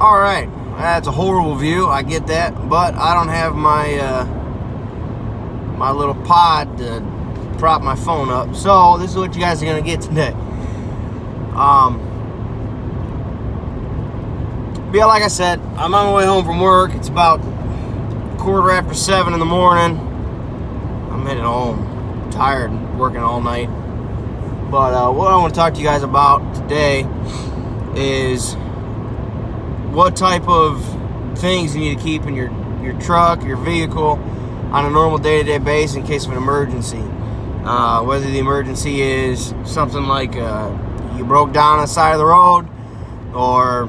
All right, that's a horrible view. I get that, but I don't have my my little pod to prop my phone up. So this is what you guys are gonna get today. But yeah, like I said, I'm on my way home from work. It's about 7:15 in the morning. I'm heading home. I'm tired, working all night. But what I want to talk to you guys about today is what type of things you need to keep in your truck, your vehicle, on a normal day-to-day basis in case of an emergency. Whether the emergency is something like you broke down on the side of the road, or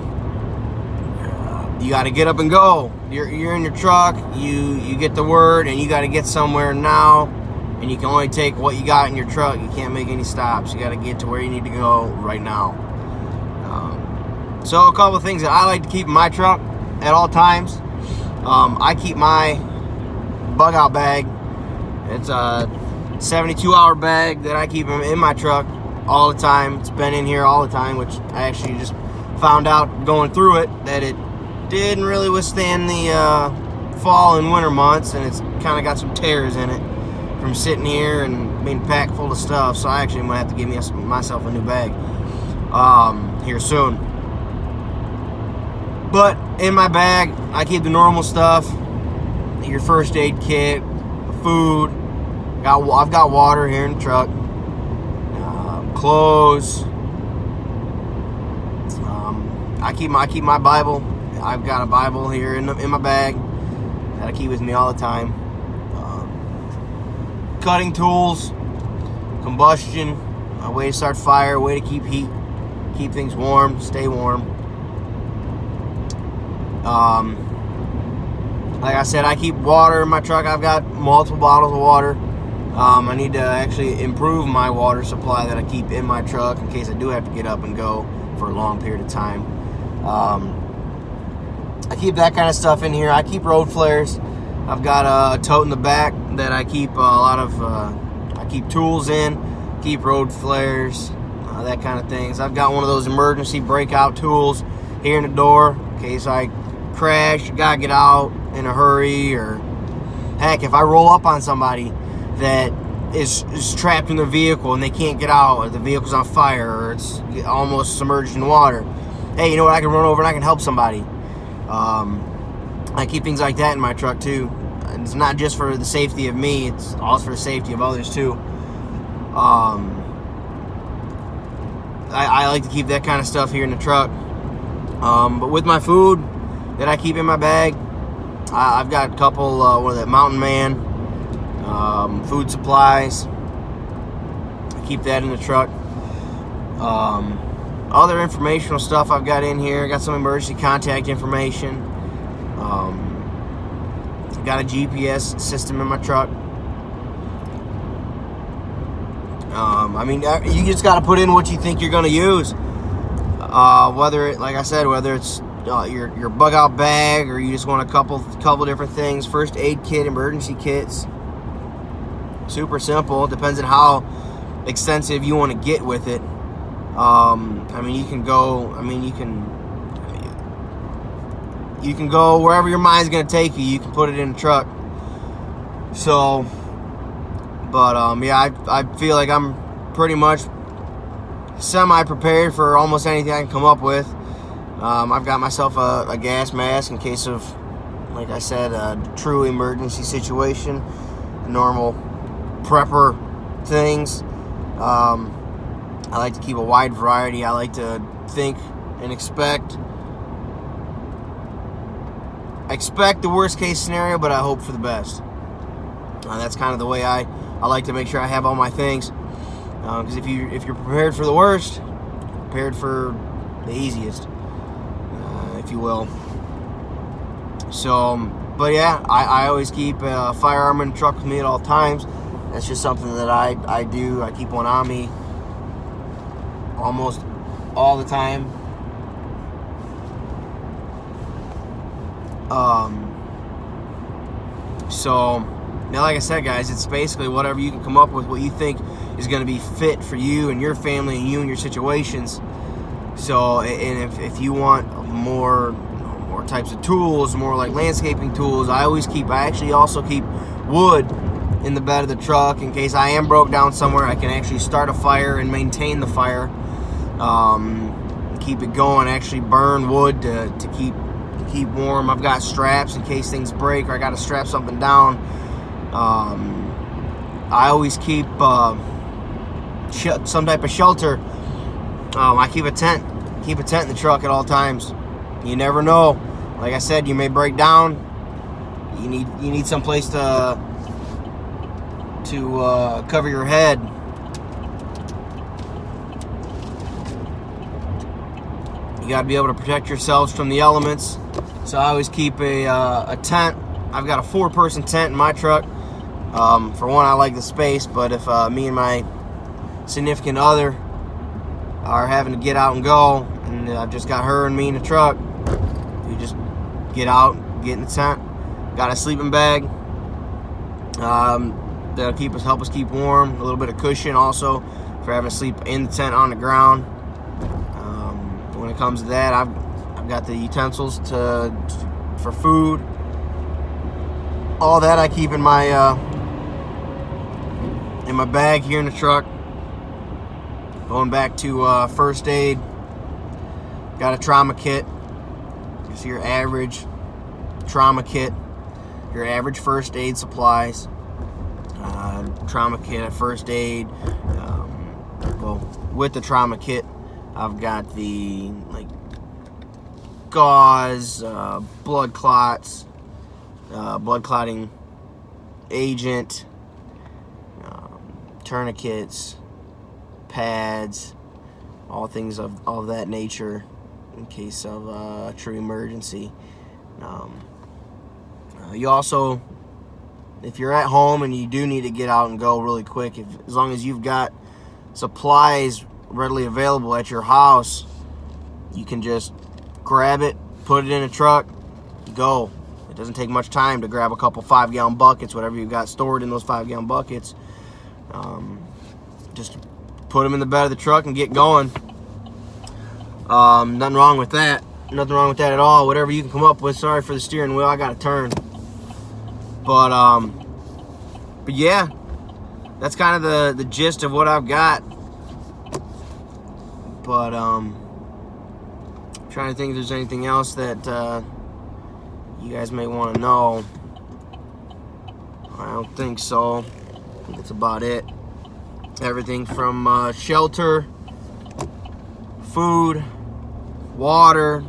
you got to get up and go. You're in your truck, you get the word, and you got to get somewhere now, and you can only take what you got in your truck. You can't make any stops. You got to get to where you need to go right now. So a couple of things that I like to keep in my truck at all times. I keep my bug out bag. It's a 72-hour bag that I keep in my truck all the time. It's been in here all the time, which I actually just found out going through it that it didn't really withstand the fall and winter months, and it's kind of got some tears in it from sitting here and being packed full of stuff. So I actually am going to have to give myself a new bag here soon. But in my bag, I keep the normal stuff, your first aid kit, food. I've got water here in the truck, clothes. I keep my Bible. I've got a Bible here in my bag that I keep with me all the time. Cutting tools, combustion, a way to start fire, a way to keep heat, keep things warm, stay warm. Like I said, I keep water in my truck. I've got multiple bottles of water. I need to actually improve my water supply that I keep in my truck in case I do have to get up and go for a long period of time. I keep that kind of stuff in here. I keep road flares. I've got a tote in the back that I keep a lot of, I keep tools in, keep road flares, that kind of things. I've got one of those emergency breakout tools here in the door in case I crash, gotta get out in a hurry, or heck, if I roll up on somebody that is trapped in their vehicle and they can't get out, or the vehicle's on fire, or it's almost submerged in water. Hey, you know what? I can run over and I can help somebody. I keep things like that in my truck too. It's not just for the safety of me; it's also for the safety of others too. I like to keep that kind of stuff here in the truck. But with my food that I keep in my bag, I've got a couple. What are that? Mountain Man. Food supplies. I keep that in the truck. Other informational stuff I've got in here. I got some emergency contact information. Got a GPS system in my truck. I mean, you just got to put in what you think you're going to use. Whether it's your bug out bag, or you just want a couple different things. First aid kit, emergency kits. Super simple. It depends on how extensive you want to get with it. You can go wherever your mind's going to take you. You can put it in the truck. So, but yeah, I feel like I'm pretty much semi-prepared for almost anything I can come up with. I've got myself a gas mask in case of, like I said, a true emergency situation. Normal prepper things. I like to keep a wide variety. I like to think and expect the worst case scenario, but I hope for the best. That's kind of the way I like to make sure I have all my things. Because if you're prepared for the worst, you're prepared for the easiest, if you will. So, but yeah, I always keep a firearm in the truck with me at all times. That's just something that I do. I keep one on me almost all the time. So, now, like I said, guys, it's basically whatever you can come up with, what you think is going to be fit for you and your family and you and your situations. So, and if you want more more types of tools, more like landscaping tools. I actually also keep wood in the bed of the truck in case I am broke down somewhere. I can actually start a fire and maintain the fire, keep it going, actually burn wood to keep warm. I've got straps in case things break or I got to strap something down. I always keep some type of shelter. I keep a tent in the truck at all times. You never know. Like I said, you may break down. You need some place to cover your head. You got to be able to protect yourselves from the elements. So I always keep a tent. I've got a 4-person tent in my truck. For one, I like the space, but if me and my significant other are having to get out and go, and I've just got her and me in the truck, we just get out, get in the tent. Got a sleeping bag that'll help us keep warm. A little bit of cushion also for having to sleep in the tent on the ground. When it comes to that, I've got the utensils for food. All that I keep in my bag here in the truck. Going back to first aid, got a trauma kit. Just your average trauma kit, your average first aid supplies. Trauma kit, a first aid. With the trauma kit, I've got the gauze, blood clots, blood clotting agent, tourniquets, pads, all things of that nature in case of a true emergency. You also, if you're at home and you do need to get out and go really quick, as long as you've got supplies readily available at your house, you can just grab it, put it in a truck, go. It doesn't take much time to grab a couple 5-gallon buckets, whatever you've got stored in those 5-gallon buckets. Just put them in the bed of the truck and get going. Nothing wrong with that. Nothing wrong with that at all. Whatever you can come up with. Sorry for the steering wheel. I got to turn. But yeah, that's kind of the gist of what I've got. But trying to think if there's anything else that you guys may want to know. I don't think so. I think that's about it. Everything from shelter, food, water,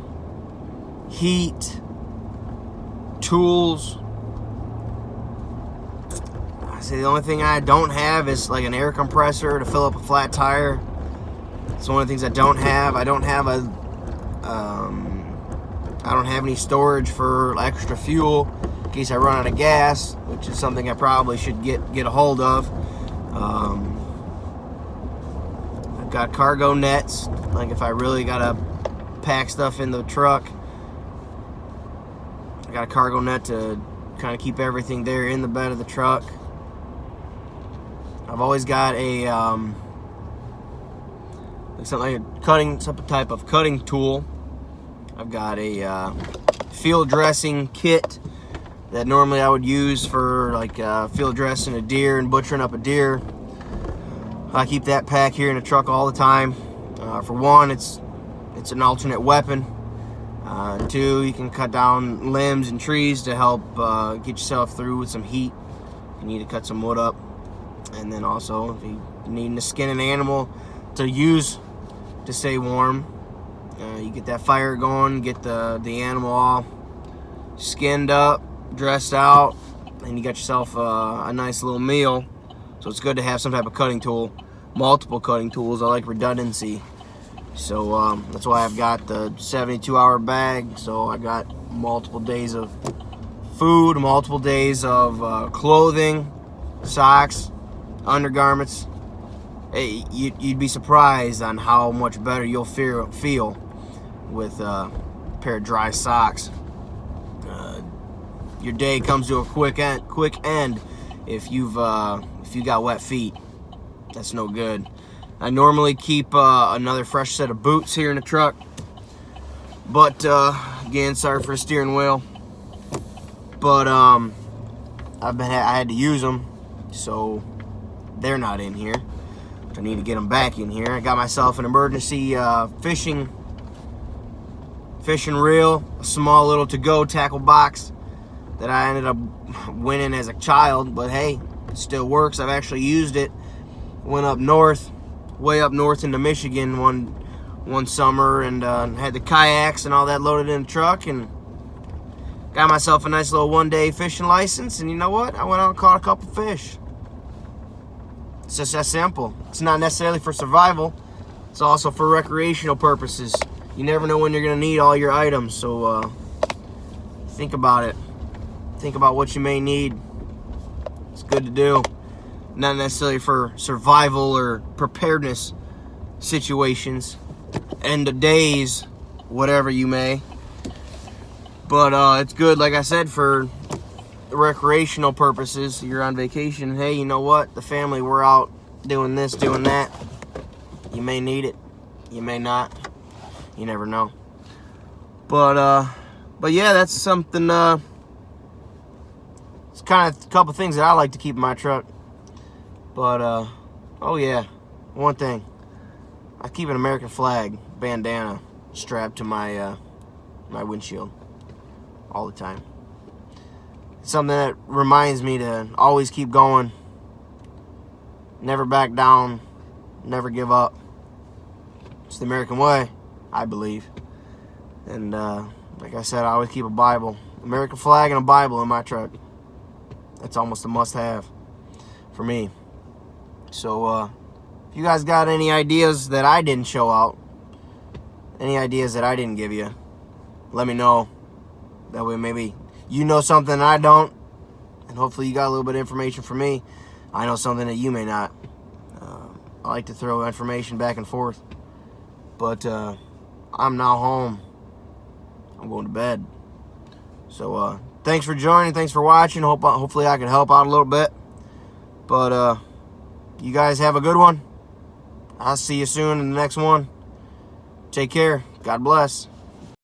heat, tools. I say the only thing I don't have is like an air compressor to fill up a flat tire. It's one of the things I don't have. I don't have any storage for extra fuel in case I run out of gas, which is something I probably should get a hold of. I've got cargo nets, like if I really gotta pack stuff in the truck. I got a cargo net to kind of keep everything there in the bed of the truck. I've always got some type of cutting tool. I've got a field dressing kit that normally I would use for field dressing a deer and butchering up a deer. I keep that pack here in the truck all the time. For one, it's an alternate weapon. Two, you can cut down limbs and trees to help get yourself through with some heat. You need to cut some wood up. And then also, if you need to skin an animal to use to stay warm, you get that fire going, get the animal all skinned up, dressed out, and you got yourself a nice little meal. So it's good to have some type of cutting tool, multiple cutting tools. I like redundancy. So that's why I've got the 72-hour bag. So I got multiple days of food, multiple days of clothing, socks, undergarments. Hey, you'd be surprised on how much better you'll feel with a pair of dry socks. Your day comes to a quick end if you got wet feet. That's no good. I normally keep another fresh set of boots here in the truck, but Again, sorry for the steering wheel. But I had to use them, so they're not in here. I need to get them back in here. I got myself an emergency fishing reel, a small little to-go tackle box that I ended up winning as a child, but hey, it still works. I've actually used it. Went up north, way up north into Michigan one summer, and had the kayaks and all that loaded in the truck, and got myself a nice little one-day fishing license. And you know what? I went out and caught a couple fish. It's just that simple. It's not necessarily for survival. It's also for recreational purposes. You never know when you're going to need all your items, so think about it. Think about what you may need. It's good to do. Not necessarily for survival or preparedness situations, end of days, whatever you may. But it's good, like I said, for recreational purposes. You're on vacation. Hey, you know what? The family, we're out doing this, doing that. You may need it. You may not. You never know. But yeah, that's something. It's kind of a couple things that I like to keep in my truck. But oh yeah, one thing. I keep an American flag bandana strapped to my my windshield all the time. It's something that reminds me to always keep going, never back down, never give up. It's the American way, I believe. And like I said, I always keep a Bible, American flag and a Bible in my truck. That's almost a must-have for me. So if you guys got any ideas that I didn't show out, any ideas that I didn't give you, let me know. That way maybe you know something I don't, and hopefully you got a little bit of information from me. I know something that you may not. I like to throw information back and forth. But I'm now home. I'm going to bed. So thanks for joining. Thanks for watching. Hopefully I can help out a little bit. But you guys have a good one. I'll see you soon in the next one. Take care. God bless.